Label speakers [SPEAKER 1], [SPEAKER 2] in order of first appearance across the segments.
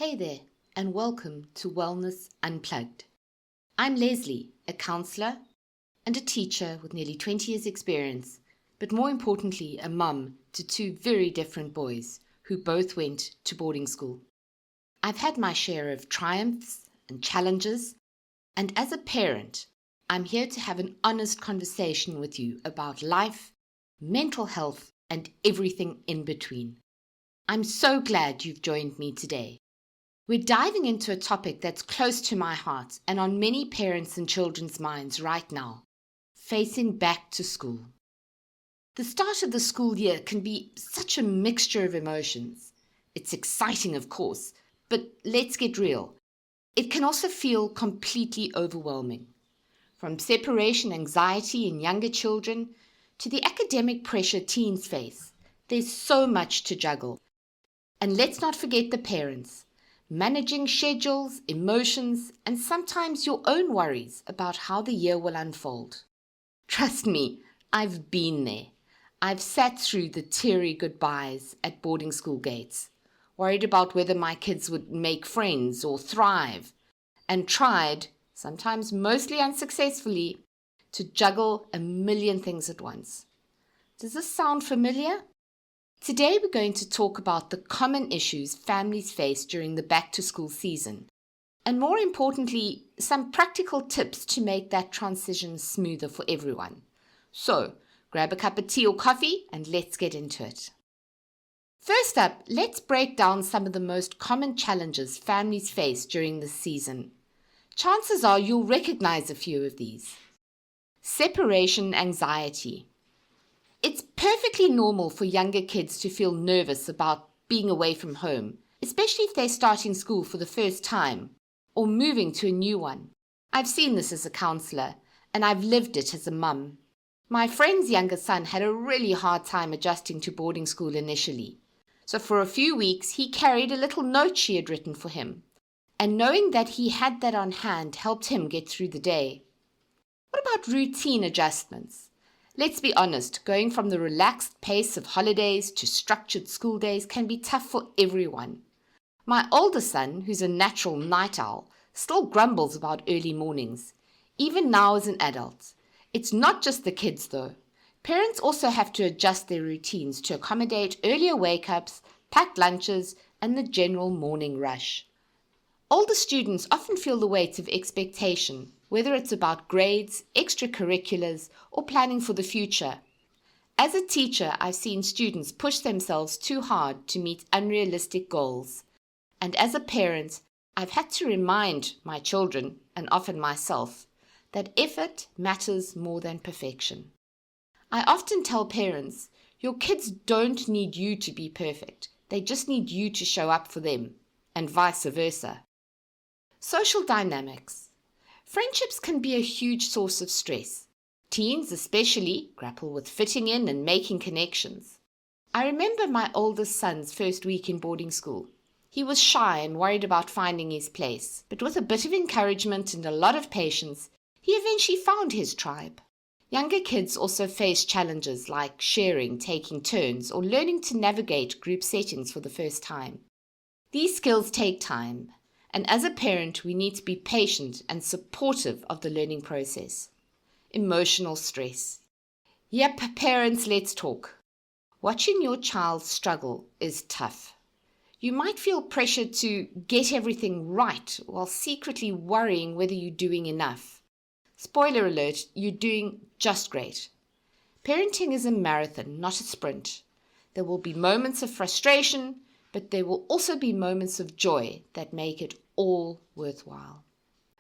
[SPEAKER 1] Hey there, and welcome to Wellness Unplugged. I'm Lesley, a counsellor and a teacher with nearly 20 years' experience, but more importantly, a mum to two very different boys who both went to boarding school. I've had my share of triumphs and challenges, and as a parent, I'm here to have an honest conversation with you about life, mental health, and everything in between. I'm so glad you've joined me today. We're diving into a topic that's close to my heart and on many parents' and children's minds right now: facing back to school. The start of the school year can be such a mixture of emotions. It's exciting, of course, but let's get real. It can also feel completely overwhelming. From separation anxiety in younger children to the academic pressure teens face, there's so much to juggle. And let's not forget the parents. Managing schedules, emotions, and sometimes your own worries about how the year will unfold. Trust me, I've been there. I've sat through the teary goodbyes at boarding school gates, worried about whether my kids would make friends or thrive, and tried, sometimes mostly unsuccessfully, to juggle a million things at once. Does this sound familiar? Today we're going to talk about the common issues families face during the back-to-school season, and more importantly, some practical tips to make that transition smoother for everyone. So, grab a cup of tea or coffee and let's get into it. First up, let's break down some of the most common challenges families face during this season. Chances are you'll recognize a few of these. Separation anxiety. It's perfectly normal for younger kids to feel nervous about being away from home, especially if they're starting school for the first time or moving to a new one. I've seen this as a counsellor, and I've lived it as a mum. My friend's younger son had a really hard time adjusting to boarding school initially. So for a few weeks, he carried a little note she had written for him, and knowing that he had that on hand helped him get through the day. What about routine adjustments? Let's be honest, going from the relaxed pace of holidays to structured school days can be tough for everyone. My older son, who's a natural night owl, still grumbles about early mornings, even now as an adult. It's not just the kids though. Parents also have to adjust their routines to accommodate earlier wake-ups, packed lunches, and the general morning rush. Older students often feel the weight of expectation, whether it's about grades, extracurriculars, or planning for the future. As a teacher, I've seen students push themselves too hard to meet unrealistic goals. And as a parent, I've had to remind my children, and often myself, that effort matters more than perfection. I often tell parents, your kids don't need you to be perfect. They just need you to show up for them, and vice versa. Social dynamics. Friendships can be a huge source of stress. Teens especially grapple with fitting in and making connections. I remember my oldest son's first week in boarding school. He was shy and worried about finding his place, but with a bit of encouragement and a lot of patience, he eventually found his tribe. Younger kids also face challenges like sharing, taking turns, or learning to navigate group settings for the first time. These skills take time. And as a parent, we need to be patient and supportive of the learning process. Emotional stress. Yep, parents, let's talk. Watching your child struggle is tough. You might feel pressured to get everything right while secretly worrying whether you're doing enough. Spoiler alert, you're doing just great. Parenting is a marathon, not a sprint. There will be moments of frustration, but there will also be moments of joy that make it all worthwhile.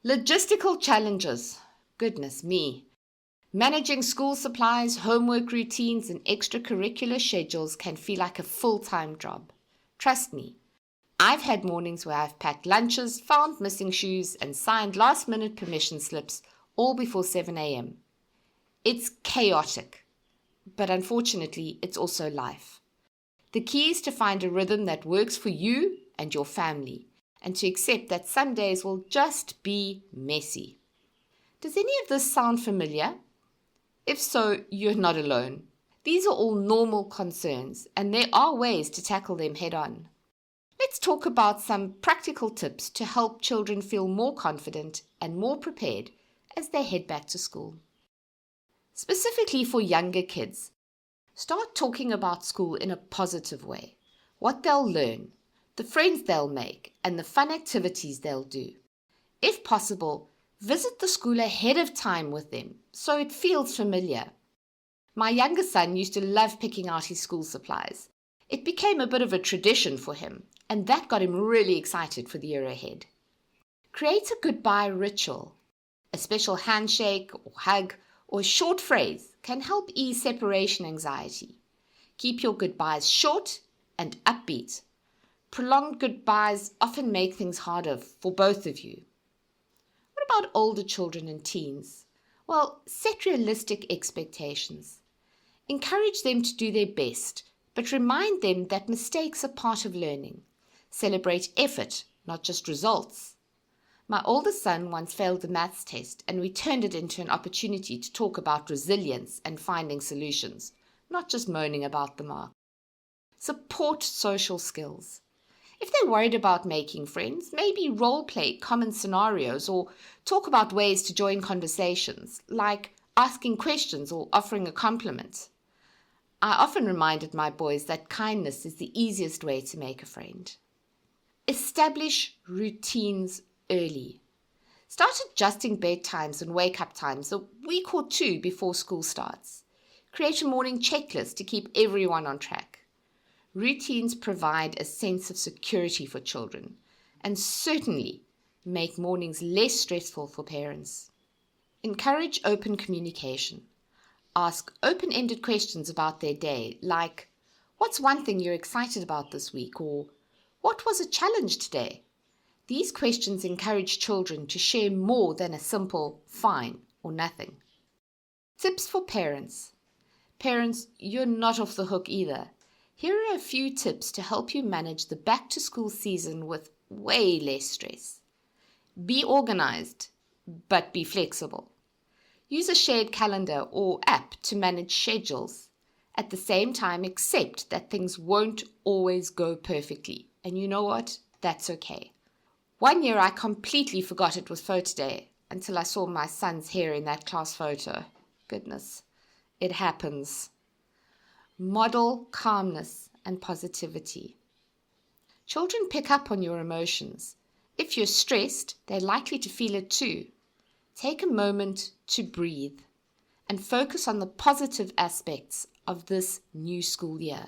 [SPEAKER 1] Logistical challenges. Goodness me. Managing school supplies, homework routines, and extracurricular schedules can feel like a full-time job. Trust me, I've had mornings where I've packed lunches, found missing shoes, and signed last-minute permission slips all before 7 a.m. It's chaotic, but unfortunately, it's also life. The key is to find a rhythm that works for you and your family, and to accept that some days will just be messy. Does any of this sound familiar? If so, you're not alone. These are all normal concerns, and there are ways to tackle them head on. Let's talk about some practical tips to help children feel more confident and more prepared as they head back to school. Specifically for younger kids, start talking about school in a positive way. What they'll learn, the friends they'll make, and the fun activities they'll do. If possible, visit the school ahead of time with them so it feels familiar. My younger son used to love picking out his school supplies. It became a bit of a tradition for him, and that got him really excited for the year ahead. Create a goodbye ritual. A special handshake or hug or a short phrase can help ease separation anxiety. Keep your goodbyes short and upbeat. Prolonged goodbyes often make things harder for both of you. What about older children and teens? Well, set realistic expectations. Encourage them to do their best, but remind them that mistakes are part of learning. Celebrate effort, not just results. My oldest son once failed the maths test, and we turned it into an opportunity to talk about resilience and finding solutions, not just moaning about the mark. Support social skills. If they're worried about making friends, maybe role play common scenarios or talk about ways to join conversations, like asking questions or offering a compliment. I often reminded my boys that kindness is the easiest way to make a friend. Establish routines early. Start adjusting bedtimes and wake-up times a week or two before school starts. Create a morning checklist to keep everyone on track. Routines provide a sense of security for children and certainly make mornings less stressful for parents. Encourage open communication. Ask open-ended questions about their day, like, what's one thing you're excited about this week? Or, what was a challenge today? These questions encourage children to share more than a simple fine or nothing. Tips for parents. Parents, you're not off the hook either. Here are a few tips to help you manage the back-to-school season with way less stress. Be organized, but be flexible. Use a shared calendar or app to manage schedules. At the same time, accept that things won't always go perfectly. And you know what? That's okay. One year I completely forgot it was photo day until I saw my son's hair in that class photo. Goodness, it happens. Model calmness and positivity. Children pick up on your emotions. If you're stressed, they're likely to feel it too. Take a moment to breathe and focus on the positive aspects of this new school year.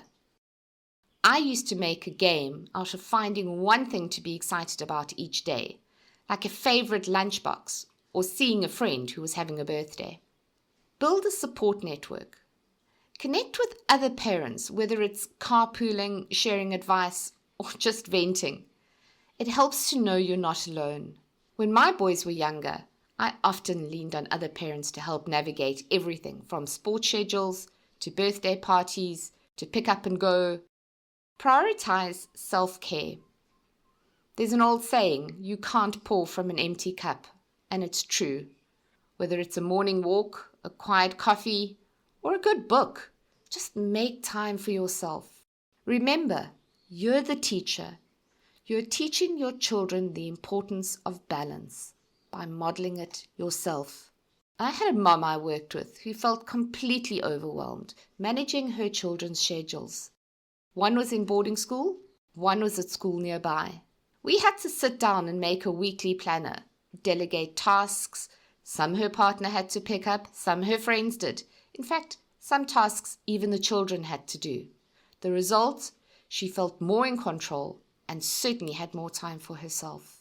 [SPEAKER 1] I used to make a game out of finding one thing to be excited about each day, like a favorite lunchbox or seeing a friend who was having a birthday. Build a support network. Connect with other parents, whether it's carpooling, sharing advice, or just venting. It helps to know you're not alone. When my boys were younger, I often leaned on other parents to help navigate everything from sports schedules to birthday parties to pick up and go. Prioritize self-care. There's an old saying, you can't pour from an empty cup, and it's true. Whether it's a morning walk, a quiet coffee, or a good book, just make time for yourself. Remember, you're the teacher. You're teaching your children the importance of balance by modeling it yourself. I had a mom I worked with who felt completely overwhelmed managing her children's schedules. One was in boarding school, one was at school nearby. We had to sit down and make a weekly planner, delegate tasks. Some her partner had to pick up, some her friends did. In fact, some tasks even the children had to do. The result? She felt more in control and certainly had more time for herself.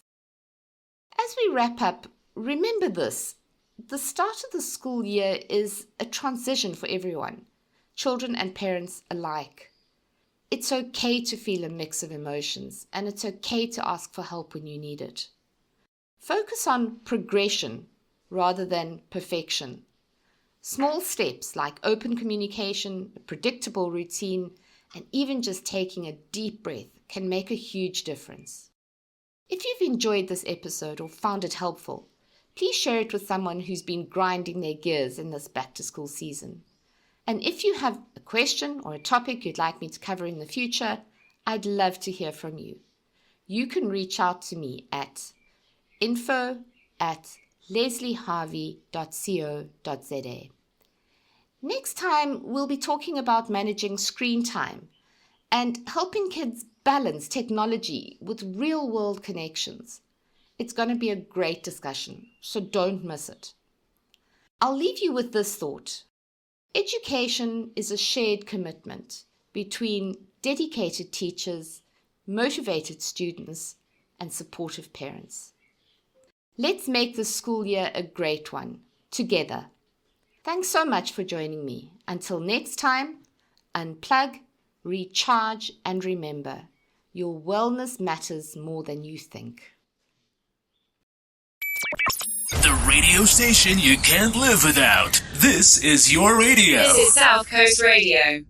[SPEAKER 1] As we wrap up, remember this. The start of the school year is a transition for everyone, children and parents alike. It's okay to feel a mix of emotions, and it's okay to ask for help when you need it. Focus on progression rather than perfection. Small steps like open communication, a predictable routine, and even just taking a deep breath can make a huge difference. If you've enjoyed this episode or found it helpful, please share it with someone who's been grinding their gears in this back-to-school season. And if you have a question or a topic you'd like me to cover in the future, I'd love to hear from you. you can reach out to me at info@lesleyharvey.co.za. Next time, we'll be talking about managing screen time and helping kids balance technology with real-world connections. It's going to be a great discussion, so don't miss it. I'll leave you with this thought. Education is a shared commitment between dedicated teachers, motivated students, and supportive parents. Let's make this school year a great one, together. Thanks so much for joining me. Until next time, unplug, recharge, and remember, your wellness matters more than you think.
[SPEAKER 2] The radio station you can't live without. This is your radio.
[SPEAKER 3] This is South Coast Radio.